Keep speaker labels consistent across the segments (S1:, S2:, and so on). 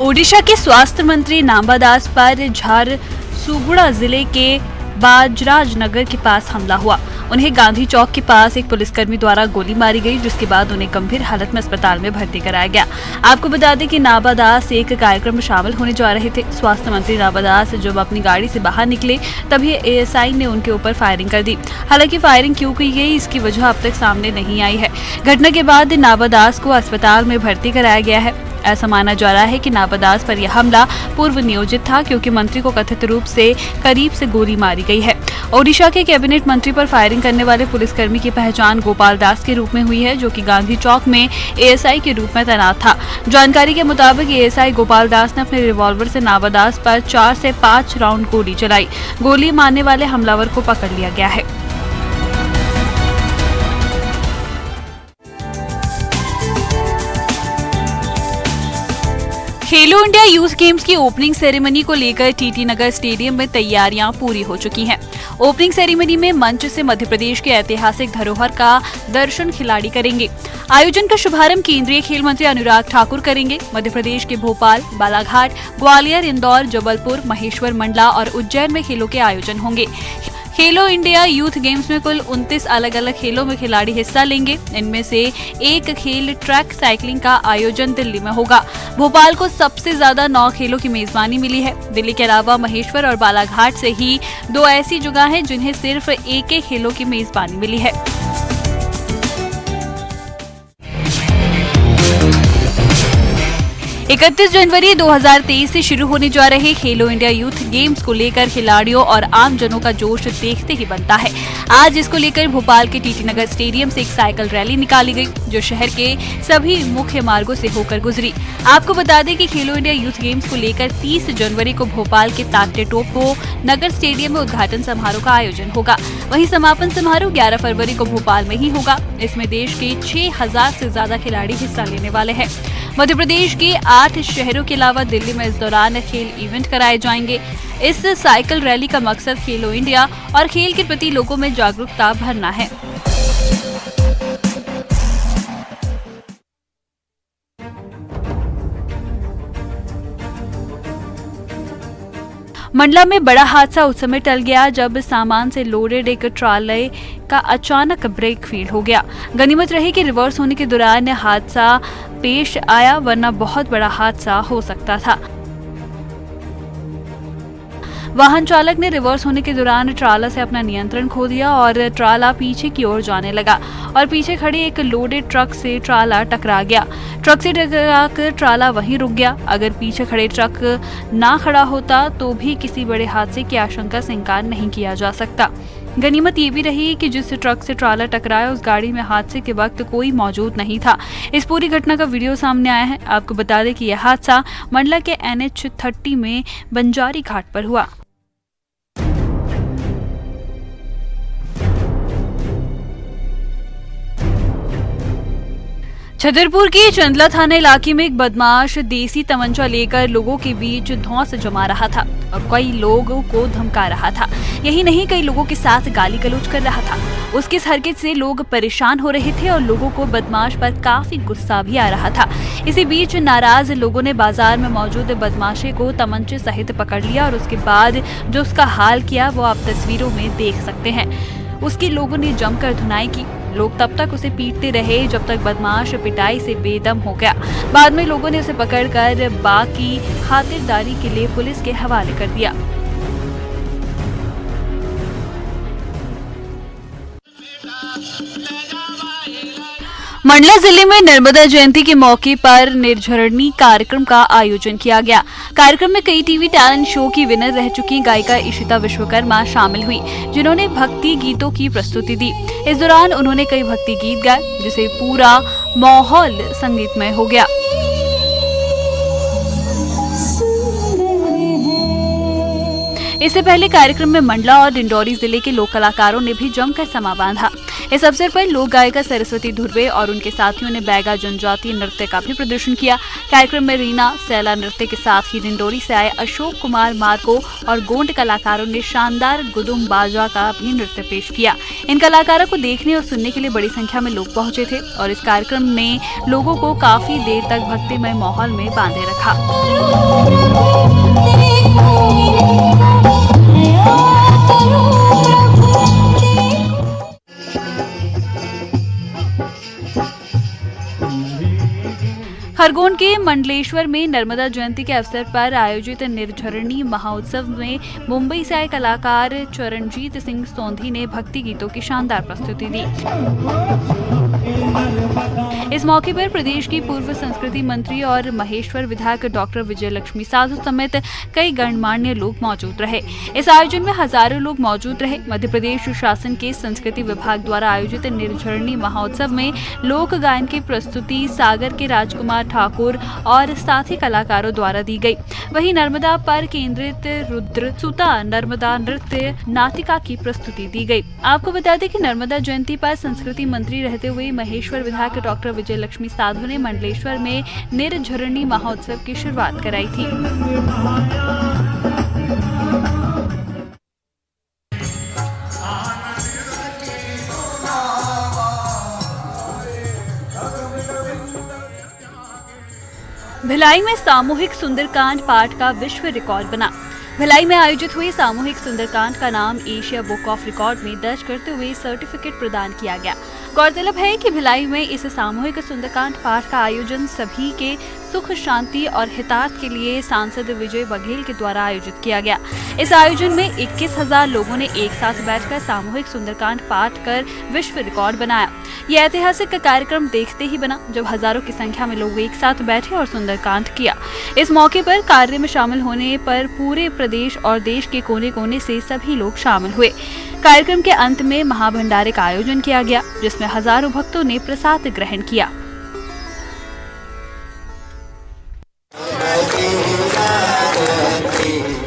S1: ओडिशा के स्वास्थ्य मंत्री नांबा दास पर झारसुगुड़ा जिले के बाजराज नगर के पास हमला हुआ। उन्हें गांधी चौक के पास एक पुलिसकर्मी द्वारा गोली मारी गई, जिसके बाद उन्हें गंभीर हालत में अस्पताल में भर्ती कराया गया। आपको बता दें कि नांबा दास एक कार्यक्रम में शामिल होने जा रहे थे। स्वास्थ्य मंत्री नांबा दास जब अपनी गाड़ी से बाहर निकले तभी एएसआई ने उनके ऊपर फायरिंग कर दी। हालांकि फायरिंग क्यों की गई इसकी वजह अब तक सामने नहीं आई है। घटना के बाद नांबा दास को अस्पताल में भर्ती कराया गया है। ऐसा माना जा रहा है कि नांबा दास पर यह हमला पूर्व नियोजित था, क्योंकि मंत्री को कथित रूप से करीब से गोली मारी गई है। ओडिशा के कैबिनेट मंत्री पर फायरिंग करने वाले पुलिसकर्मी की पहचान गोपाल दास के रूप में हुई है, जो कि गांधी चौक में एएसआई के रूप में तैनात था। जानकारी के मुताबिक एएसआई गोपाल दास ने अपने रिवॉल्वर से नांबा दास पर 4 से 5 राउंड गोली चलाई। गोली मारने वाले हमलावर को पकड़ लिया गया है। खेलो इंडिया यूथ गेम्स की ओपनिंग सेरेमनी को लेकर टीटी नगर स्टेडियम में तैयारियां पूरी हो चुकी हैं। ओपनिंग सेरेमनी में मंच से मध्य प्रदेश के ऐतिहासिक धरोहर का दर्शन खिलाड़ी करेंगे। आयोजन का शुभारंभ केंद्रीय खेल मंत्री अनुराग ठाकुर करेंगे। मध्य प्रदेश के भोपाल, बालाघाट, ग्वालियर, इंदौर, जबलपुर, महेश्वर, मंडला और उज्जैन में खेलों के आयोजन होंगे। खेलो इंडिया यूथ गेम्स में कुल 29 अलग अलग खेलों में खिलाड़ी हिस्सा लेंगे। इनमें से एक खेल ट्रैक साइकिलिंग का आयोजन दिल्ली में होगा। भोपाल को सबसे ज्यादा 9 खेलों की मेजबानी मिली है। दिल्ली के अलावा महेश्वर और बालाघाट से ही 2 ऐसी जगह हैं जिन्हें सिर्फ एक खेलों की मेजबानी मिली है। इकतीस जनवरी 2023 से शुरू होने जा रहे खेलो इंडिया यूथ गेम्स को लेकर खिलाड़ियों और आम जनों का जोश देखते ही बनता है। आज इसको लेकर भोपाल के टीटी नगर स्टेडियम से एक साइकिल रैली निकाली गई, जो शहर के सभी मुख्य मार्गों से होकर गुजरी। आपको बता दें कि खेलो इंडिया यूथ गेम्स को लेकर 30 जनवरी को भोपाल के ताकटे टोपो नगर स्टेडियम में उद्घाटन समारोह का आयोजन होगा। वहीं समापन समारोह 11 फरवरी को भोपाल में ही होगा। इसमें देश के 6000 से ज्यादा खिलाड़ी हिस्सा लेने वाले हैं। मध्य प्रदेश के 8 शहरों के अलावा दिल्ली में इस दौरान खेल इवेंट कराए जाएंगे। इस साइकिल रैली का मकसद खेलो इंडिया और खेल के प्रति लोगों में जागरूकता भरना है। मंडला में बड़ा हादसा उस समय टल गया जब सामान से लोडेड एक ट्रॉले का अचानक ब्रेक फेल हो गया। गनीमत रही कि रिवर्स होने के दौरान हादसा पेश आया, वरना बहुत बड़ा हादसा हो सकता था। वाहन चालक ने रिवर्स होने के दौरान ट्राला से अपना नियंत्रण खो दिया और ट्राला पीछे की ओर जाने लगा और पीछे खड़ी एक लोडेड ट्रक से ट्राला टकरा गया। ट्रक से टकराकर ट्राला वहीं रुक गया। अगर पीछे खड़े ट्रक ना खड़ा होता तो भी किसी बड़े हादसे की आशंका से इनकार नहीं किया जा सकता। गनीमत ये भी रही कि जिस ट्रक से ट्राला टकराया उस गाड़ी में हादसे के वक्त कोई मौजूद नहीं था। इस पूरी घटना का वीडियो सामने आया है। आपको बता दें कि यह हादसा मंडला के NH30 में बंजारी घाट पर हुआ। छतरपुर के चंदला थाना इलाके में एक बदमाश देसी तमंचा लेकर लोगों के बीच धौंस जमा रहा था और कई लोगों को धमका रहा था। यही नहीं, कई लोगों के साथ गाली गलौज कर रहा था। उसकी इस हरकत से लोग परेशान हो रहे थे और लोगों को बदमाश पर काफी गुस्सा भी आ रहा था। इसी बीच नाराज लोगों ने बाजार में मौजूद बदमाशे को तमंचे सहित पकड़ लिया और उसके बाद जो उसका हाल किया वो आप तस्वीरों में देख सकते हैं। उसकी लोगों ने जमकर धुनाई की। लोग तब तक उसे पीटते रहे जब तक बदमाश पिटाई से बेदम हो गया। बाद में लोगों ने उसे पकड़कर बाकी खातिरदारी के लिए पुलिस के हवाले कर दिया। मंडला जिले में नर्मदा जयंती के मौके पर निर्झरणी कार्यक्रम का आयोजन किया गया। कार्यक्रम में कई टीवी टैलेंट शो की विनर रह चुकी गायिका इशिता विश्वकर्मा शामिल हुई, जिन्होंने भक्ति गीतों की प्रस्तुति दी। इस दौरान उन्होंने कई भक्ति गीत गाए, जिससे पूरा माहौल संगीतमय हो गया। इससे पहले कार्यक्रम में मंडला और डिंडौरी जिले के लोक कलाकारों ने भी जमकर समा बांधा। इस अवसर पर लोक गायिका सरस्वती धुर्वे और उनके साथियों ने बैगा जनजातीय नृत्य का भी प्रदर्शन किया। कार्यक्रम में रीना सैला नृत्य के साथ ही डिंडोरी से आए अशोक कुमार मार्को और गोंड कलाकारों ने शानदार गुदुम बाजा का भी नृत्य पेश किया। इन कलाकारों को देखने और सुनने के लिए बड़ी संख्या में लोग पहुंचे थे और इस कार्यक्रम ने लोगों को काफी देर तक भक्तिमय माहौल में बांधे रखा। खरगोन के मंडलेश्वर में नर्मदा जयंती के अवसर पर आयोजित निर्झरणी महोत्सव में मुंबई से आए कलाकार चरणजीत सिंह सोंधी ने भक्ति गीतों की शानदार प्रस्तुति दी। इस मौके पर प्रदेश की पूर्व संस्कृति मंत्री और महेश्वर विधायक डॉक्टर विजय लक्ष्मी साधु समेत कई गणमान्य लोग मौजूद रहे। इस आयोजन में हजारों लोग मौजूद रहे। मध्य प्रदेश शासन के संस्कृति विभाग द्वारा आयोजित निर्झरणी महोत्सव में लोक गायन की प्रस्तुति सागर के राजकुमार ठाकुर और साथी कलाकारों द्वारा दी गई। वहीं नर्मदा पर केंद्रित रुद्र सुता नर्मदा नृत्य नाटिका की प्रस्तुति दी गई। आपको बता दें कि नर्मदा जयंती पर संस्कृति मंत्री रहते हुए महेश्वर विधायक डॉक्टर विजय लक्ष्मी साधु ने मंडलेश्वर में निर्झरणी महोत्सव की शुरुआत कराई थी। भिलाई में सामूहिक सुंदरकांड पाठ का विश्व रिकॉर्ड बना। भिलाई में आयोजित हुई सामूहिक सुंदरकांड का नाम एशिया बुक ऑफ रिकॉर्ड में दर्ज करते हुए सर्टिफिकेट प्रदान किया गया। गौरतलब है कि भिलाई में इस सामूहिक सुंदरकांड पाठ का आयोजन सभी के सुख शांति और हितार्थ के लिए सांसद विजय बघेल के द्वारा आयोजित किया गया। इस आयोजन में 21,000 लोगों ने एक साथ बैठकर सामूहिक सुंदरकांड पाठ कर विश्व रिकॉर्ड बनाया। यह ऐतिहासिक कार्यक्रम देखते ही बना जब हजारों की संख्या में लोग एक साथ बैठे और सुंदरकांड किया। इस मौके पर कार्य में शामिल होने पर पूरे प्रदेश और देश के कोने कोने से सभी लोग शामिल हुए। कार्यक्रम के अंत में महाभंडारे का आयोजन किया गया, जिसमें हजारों भक्तों ने प्रसाद ग्रहण किया।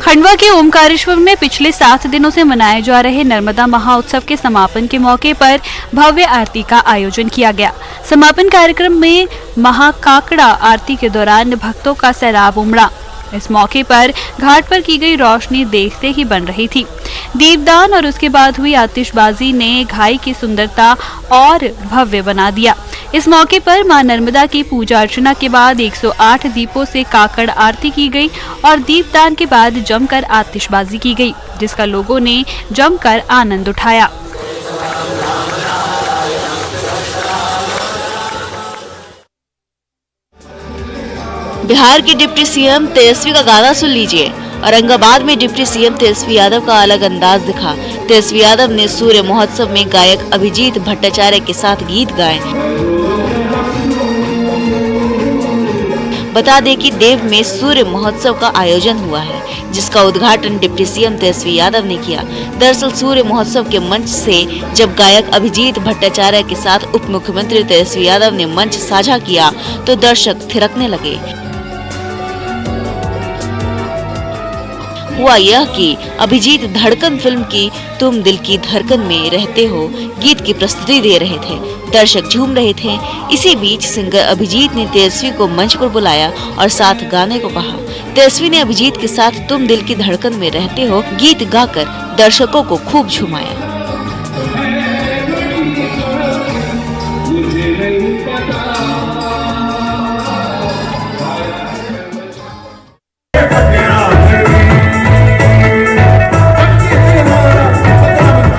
S1: खंडवा के ओमकारेश्वर में पिछले 7 दिनों से मनाए जा रहे नर्मदा महोत्सव के समापन के मौके पर भव्य आरती का आयोजन किया गया। समापन कार्यक्रम में महाकाकड़ा आरती के दौरान भक्तों का सैलाब उमड़ा। इस मौके पर घाट पर की गई रोशनी देखते ही बन रही थी। दीपदान और उसके बाद हुई आतिशबाजी ने घाई की सुंदरता और भव्य बना दिया। इस मौके पर मां नर्मदा की पूजा अर्चना के बाद 108 दीपों से काकड़ आरती की गई और दीपदान के बाद जमकर आतिशबाजी की गई, जिसका लोगों ने जमकर आनंद उठाया।
S2: बिहार के डिप्टी सीएम तेजस्वी का गाना सुन लीजिए। औरंगाबाद में डिप्टी सीएम तेजस्वी यादव का अलग अंदाज दिखा। तेजस्वी यादव ने सूर्य महोत्सव में गायक अभिजीत भट्टाचार्य के साथ गीत गाए। बता दें कि देव में सूर्य महोत्सव का आयोजन हुआ है, जिसका उद्घाटन डिप्टी सीएम तेजस्वी यादव ने किया। दरअसल सूर्य महोत्सव के मंच से जब गायक अभिजीत भट्टाचार्य के साथ उप मुख्यमंत्री तेजस्वी यादव ने मंच साझा किया तो दर्शक थिरकने लगे। हुआ यह कि अभिजीत धड़कन फिल्म की तुम दिल की धड़कन में रहते हो गीत की प्रस्तुति दे रहे थे। दर्शक झूम रहे थे। इसी बीच सिंगर अभिजीत ने तेजस्वी को मंच पर बुलाया और साथ गाने को कहा। तेजस्वी ने अभिजीत के साथ तुम दिल की धड़कन में रहते हो गीत गाकर दर्शकों को खूब झुमाया।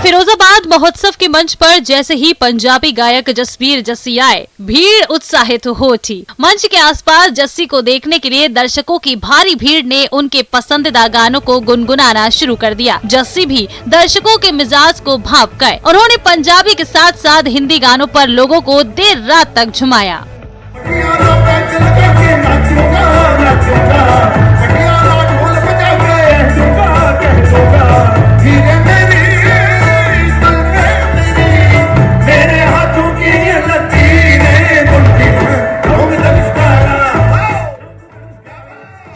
S3: फिरोजाबाद महोत्सव के मंच पर जैसे ही पंजाबी गायक जसबीर जस्सी आए, भीड़ उत्साहित हो उठी। मंच के आसपास जस्सी को देखने के लिए दर्शकों की भारी भीड़ ने उनके पसंदीदा गानों को गुनगुनाना शुरू कर दिया। जस्सी भी दर्शकों के मिजाज को भाप गए। उन्होंने पंजाबी के साथ साथ हिंदी गानों पर लोगों को देर रात तक झुमाया।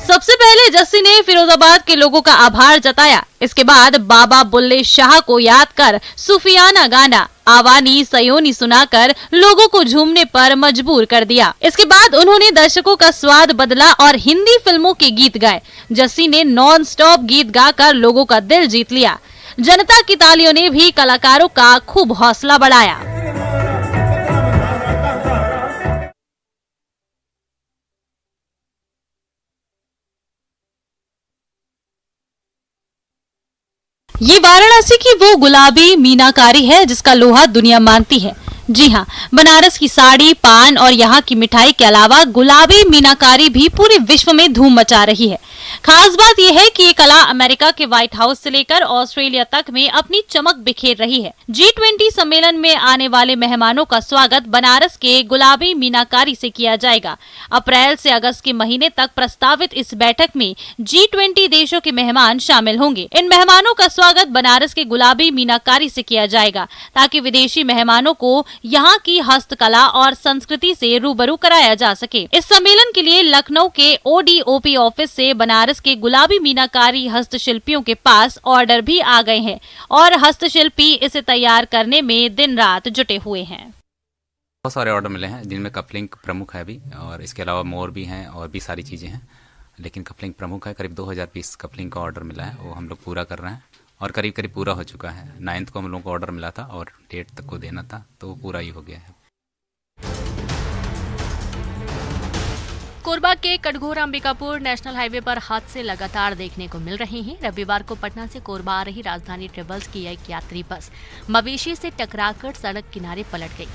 S3: सबसे पहले पहले जस्सी ने फिरोजाबाद के लोगों का आभार जताया। इसके बाद बाबा बुल्ले शाह को याद कर सूफियाना गाना आवानी सयोनी सुनाकर लोगों को झूमने पर मजबूर कर दिया। इसके बाद उन्होंने दर्शकों का स्वाद बदला और हिंदी फिल्मों के गीत गाए। जस्सी ने नॉन स्टॉप गीत गाकर लोगों का दिल जीत लिया। जनता की तालियों ने भी कलाकारों का खूब हौसला बढ़ाया। ये वाराणसी की वो गुलाबी मीनाकारी है जिसका लोहा दुनिया मानती है। जी हाँ, बनारस की साड़ी, पान और यहाँ की मिठाई के अलावा गुलाबी मीनाकारी भी पूरे विश्व में धूम मचा रही है। खास बात यह है कि ये कला अमेरिका के व्हाइट हाउस से लेकर ऑस्ट्रेलिया तक में अपनी चमक बिखेर रही है। G20 सम्मेलन में आने वाले मेहमानों का स्वागत बनारस के गुलाबी मीनाकारी से किया जाएगा। अप्रैल से अगस्त के महीने तक प्रस्तावित इस बैठक में G20 देशों के मेहमान शामिल होंगे। इन मेहमानों का स्वागत बनारस के गुलाबी मीनाकारी से किया जाएगा ताकि विदेशी मेहमानों को यहाँ की हस्तकला और संस्कृति से रूबरू कराया जा सके। इस सम्मेलन के लिए लखनऊ के ODOP ऑफिस से बनारस के गुलाबी मीनाकारी हस्तशिल्पियों के पास ऑर्डर भी आ गए हैं और हस्तशिल्पी इसे तैयार करने में दिन रात जुटे हुए हैं।
S4: बहुत सारे ऑर्डर मिले हैं जिनमें कपलिंग प्रमुख है अभी, और इसके अलावा मोर भी हैं और भी सारी चीज़ें हैं, लेकिन कपलिंग प्रमुख है। करीब 2000 पीस कपलिंग का ऑर्डर मिला है, वो हम लोग पूरा कर रहे हैं और करीब करीब पूरा हो चुका है। 9 को हम लोगों को ऑर्डर मिला था और डेट तक को देना था, तो वो पूरा ही हो गया है।
S5: कोरबा के कटघोरा अंबिकापुर नेशनल हाईवे पर हादसे लगातार देखने को मिल रहे हैं। रविवार को पटना से कोरबा आ रही राजधानी ट्रेवल्स की एक यात्री बस मवेशी से टकराकर सड़क किनारे पलट गई।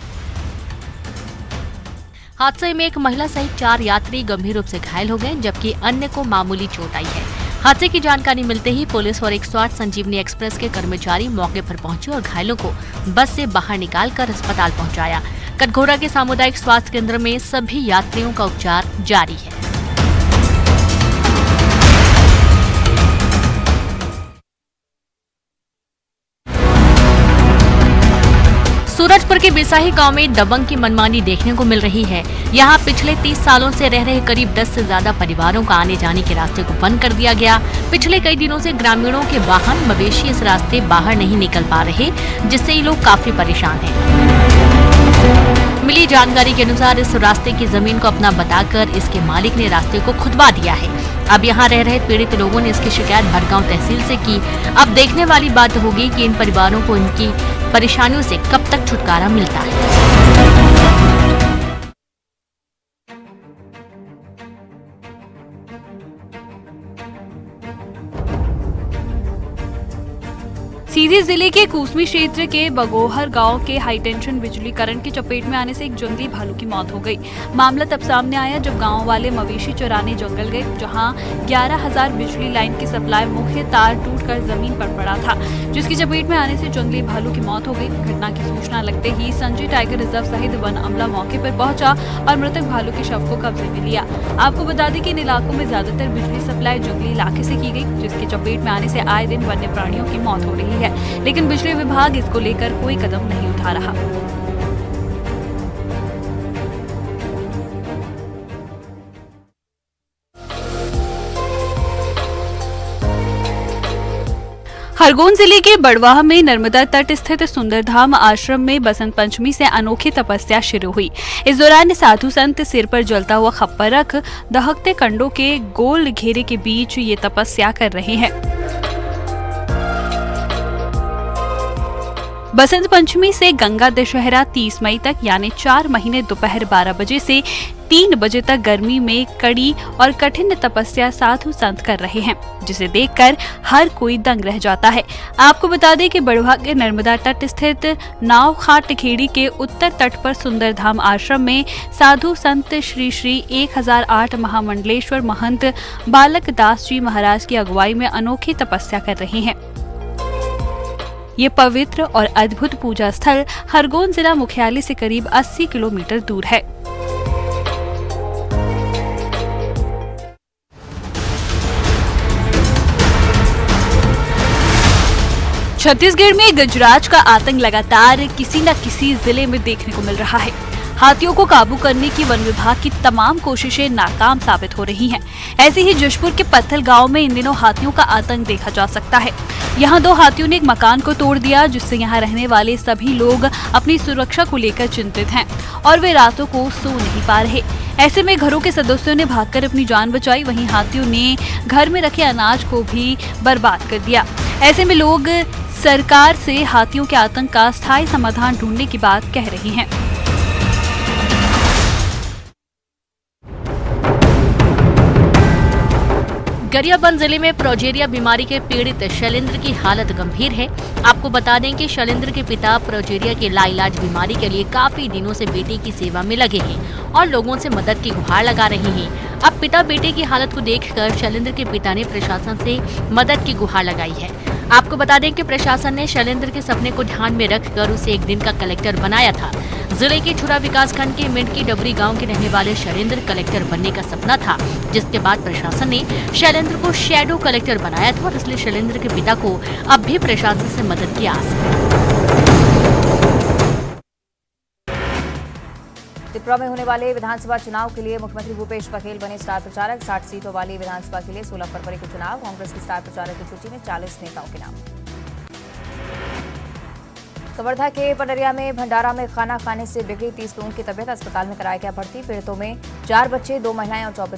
S5: हादसे में एक महिला सहित 4 यात्री गंभीर रूप से घायल हो गए, जबकि अन्य को मामूली चोट आई है। हादसे की जानकारी मिलते ही पुलिस और 108 संजीवनी एक्सप्रेस के कर्मचारी मौके पर पहुंचे और घायलों को बस से बाहर निकालकर अस्पताल पहुंचाया। कटघोरा के सामुदायिक स्वास्थ्य केंद्र में सभी यात्रियों का उपचार जारी है। सूरजपुर के बिसाही गांव में दबंग की मनमानी देखने को मिल रही है। यहां पिछले 30 सालों से रह रहे करीब 10 से ज्यादा परिवारों का आने जाने के रास्ते को बंद कर दिया गया। पिछले कई दिनों से ग्रामीणों के वाहन मवेशी इस रास्ते बाहर नहीं निकल पा रहे, जिससे ये लोग काफी परेशान हैं। मिली जानकारी के अनुसार इस रास्ते की जमीन को अपना बताकर इसके मालिक ने रास्ते को खुदवा दिया है। अब यहाँ रह रहे पीड़ित लोगों ने इसकी शिकायत भटगांव तहसील से की। अब देखने वाली बात होगी कि इन परिवारों को इनकी परेशानियों से कब तक छुटकारा मिलता है।
S1: सीधी जिले के कुसमी क्षेत्र के बगोहर गांव के हाई टेंशन बिजली करंट की चपेट में आने से एक जंगली भालू की मौत हो गई। मामला तब सामने आया जब गांव वाले मवेशी चराने जंगल गए, जहां 11,000 बिजली लाइन की सप्लाई मुख्य तार टूटकर जमीन पर पड़ा था, जिसकी चपेट में आने से जंगली भालू की मौत हो गई। घटना की सूचना लगते ही संजय टाइगर रिजर्व सहित वन अमला मौके पर पहुंचा और मृतक भालू के शव को कब्जे में लिया। आपको बता दें कि इन इलाकों में ज्यादातर बिजली सप्लाई जंगली इलाके से की गई, जिसकी चपेट में आने से आए दिन वन्य प्राणियों की मौत हो रही है, लेकिन बिजली विभाग इसको लेकर कोई कदम नहीं उठा रहा। खरगोन जिले के बड़वाह में नर्मदा तट स्थित सुंदरधाम आश्रम में बसंत पंचमी से अनोखी तपस्या शुरू हुई। इस दौरान साधु संत सिर पर जलता हुआ खप्पर रख दहकते कंडों के गोल घेरे के बीच ये तपस्या कर रहे हैं। बसंत पंचमी से गंगा दशहरा 30 मई तक यानी 4 महीने दोपहर 12 बजे से 3 बजे तक गर्मी में कड़ी और कठिन तपस्या साधु संत कर रहे हैं, जिसे देखकर हर कोई दंग रह जाता है। आपको बता दें कि बड़वाह के नर्मदा तट स्थित नाव खाट खेड़ी के उत्तर तट पर सुंदरधाम आश्रम में साधु संत श्री श्री 1008 महामंडलेश्वर महंत बालक दास जी महाराज की अगुवाई में अनोखी तपस्या कर रहे हैं। ये पवित्र और अद्भुत पूजा स्थल खरगोन जिला मुख्यालय से करीब 80 किलोमीटर दूर है। छत्तीसगढ़ में गजराज का आतंक लगातार किसी न किसी जिले में देखने को मिल रहा है। हाथियों को काबू करने की वन विभाग की तमाम कोशिशें नाकाम साबित हो रही हैं। ऐसे ही जशपुर के पत्थल गांव में इन दिनों हाथियों का आतंक देखा जा सकता है। यहाँ 2 हाथियों ने एक मकान को तोड़ दिया, जिससे यहाँ रहने वाले सभी लोग अपनी सुरक्षा को लेकर चिंतित हैं और वे रातों को सो नहीं पा रहे। ऐसे में घरों के सदस्यों ने भागकर अपनी जान बचाई, वहीं हाथियों ने घर में रखे अनाज को भी बर्बाद कर दिया। ऐसे में लोग सरकार से हाथियों के आतंक का स्थायी समाधान ढूंढने की बात कह रही हैं।
S5: गरियाबंद जिले में प्रोजेरिया बीमारी के पीड़ित शैलेंद्र की हालत गंभीर है। आपको बता दें कि शैलेंद्र के पिता प्रोजेरिया की लाइलाज बीमारी के लिए काफी दिनों से बेटे की सेवा में लगे हैं और लोगों से मदद की गुहार लगा रहे हैं। अब पिता बेटे की हालत को देखकर शैलेंद्र के पिता ने प्रशासन से मदद की गुहार लगाई है। आपको बता दें कि प्रशासन ने शैलेंद्र के सपने को ध्यान में रखकर उसे एक दिन का कलेक्टर बनाया था। जिले के छुरा विकासखंड के मिंटकी डबरी गांव के रहने वाले शैलेंद्र कलेक्टर बनने का सपना था, जिसके बाद प्रशासन ने शैलेंद्र को शैडो कलेक्टर बनाया था और इसलिए शैलेंद्र के पिता को अब भी प्रशासन से मदद की आस है।
S6: त्रिपुरा में होने वाले विधानसभा चुनाव के लिए मुख्यमंत्री भूपेश बघेल बने स्टार प्रचारक। 60 सीटों वाली विधानसभा के लिए 16 फरवरी को चुनाव। कांग्रेस की स्टार प्रचारक की सूची में 40 नेताओं के नाम। कवर्धा के पंडरिया में भंडारा में खाना खाने से बिगड़ी 30 लोगों की तबीयत, अस्पताल में कराया गया भर्ती। पीड़ितों में 4 बच्चे, 2 महिलाएं और 24